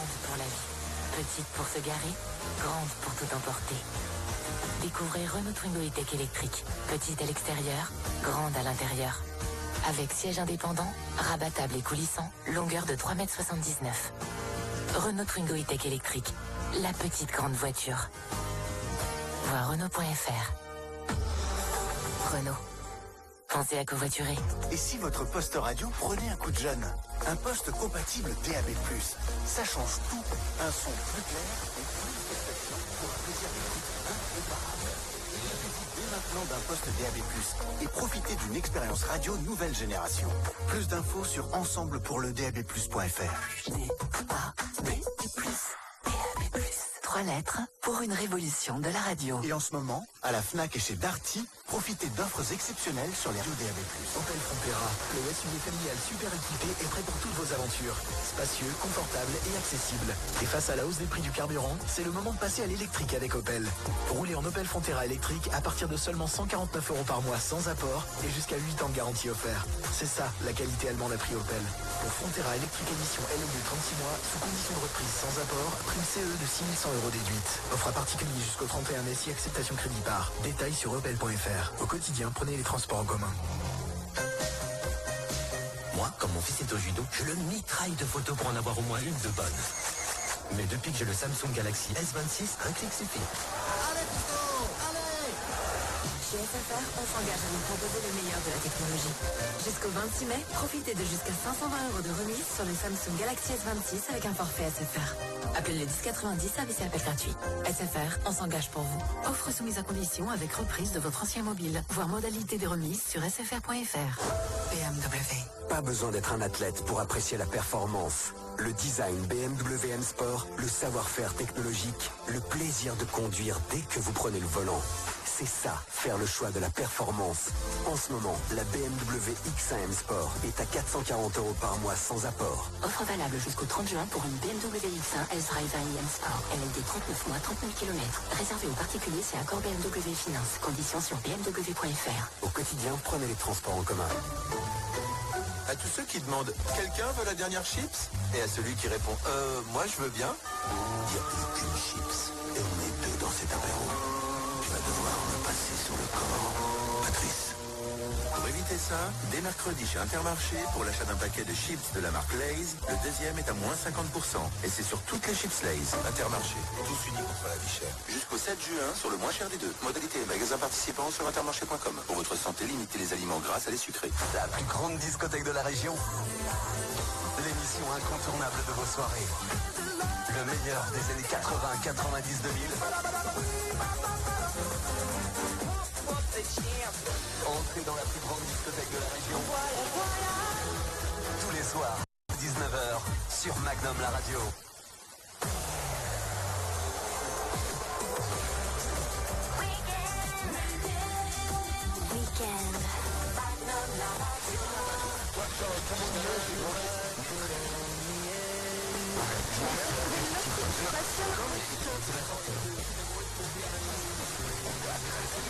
grande pour la vie. Petite pour se garer, grande pour tout emporter. Découvrez Renault Twingo E-Tech électrique. Petite à l'extérieur, grande à l'intérieur. Avec siège indépendant, rabattable et coulissant, longueur de 3,79 m. Renault Twingo E-Tech électrique. La petite grande voiture. Voir Renault.fr. Renault. Pensez à covoiturer. Et si votre poste radio prenait un coup de jeune? Un poste compatible DAB+. Ça change tout. Un son plus clair et plus de perfection pour un plaisir d'écoute incomparable. Dès maintenant d'un poste DAB+. Et profitez d'une expérience radio nouvelle génération. Plus d'infos sur ensemblepourledab+.fr. DAB+. 3 lettres pour une révolution de la radio. Et en ce moment, à la Fnac et chez Darty, profitez d'offres exceptionnelles sur les radios DAB+. Opel Frontera, le SUV familial super équipé est prêt pour toutes vos aventures. Spacieux, confortable et accessible. Et face à la hausse des prix du carburant, c'est le moment de passer à l'électrique avec Opel. Roulez en Opel Frontera électrique à partir de seulement 149 € par mois sans apport et jusqu'à 8 ans de garantie offerte. C'est ça, la qualité allemande à prix Opel. Pour Frontera électrique édition LE 36 mois, sous condition de reprise sans apport, prime CE de 6100 € déduite. Offre à particulier jusqu'au 31 mai si acceptation crédit par. Détails sur opel.fr. Au quotidien, prenez les transports en commun. Moi, comme mon fils est au judo, je le mitraille de photos pour en avoir au moins une de bonne. Mais depuis que j'ai le Samsung Galaxy S26, un clic suffit. Allez, Pico, allez! Chez SFR, on s'engage à vous proposer le meilleur de la technologie. Jusqu'au 26 mai, profitez de jusqu'à 520 € de remise sur le Samsung Galaxy S26 avec un forfait SFR. Appelez le 1090, service et appel gratuit. SFR, on s'engage pour vous. Offre soumise à condition avec reprise de votre ancien mobile. Voir modalité des remises sur sfr.fr. BMW. Pas besoin d'être un athlète pour apprécier la performance. Le design BMW M Sport, le savoir-faire technologique, le plaisir de conduire dès que vous prenez le volant. C'est ça, faire le choix de la performance. En ce moment, la BMW X1 M Sport est à 440 € par mois sans apport. Offre valable jusqu'au 30 juin pour une BMW X1 S-Drive M Sport. LLD 39 mois, 30 000 km. Réservé aux particuliers, c'est accord BMW Finance. Conditions sur bmw.fr. Au quotidien, prenez les transports en commun. À tous ceux qui demandent « Quelqu'un veut la dernière chips ?» Et à celui qui répond « Moi je veux bien », Il n'y a plus qu'une chips et on est deux dans cet apéro. Tu vas devoir me passer sur le corps, Patrice. Pour éviter ça, dès mercredi chez Intermarché, pour l'achat d'un paquet de chips de la marque Lay's, le deuxième est à moins 50%. Et c'est sur toutes les chips Lay's. Intermarché, tous unis contre la vie chère. Jusqu'au 7 juin, sur le moins cher des deux. Modalité et magasin participants sur intermarché.com. Pour votre santé, limitez les aliments gras à les sucrés. La plus grande discothèque de la région. L'émission incontournable de vos soirées. Le meilleur des années 80, 90, 2000. Entrez dans la plus grande discothèque de la région. Tous les soirs, 19 h, sur Magnum la radio. Weekend. Magnum la radio.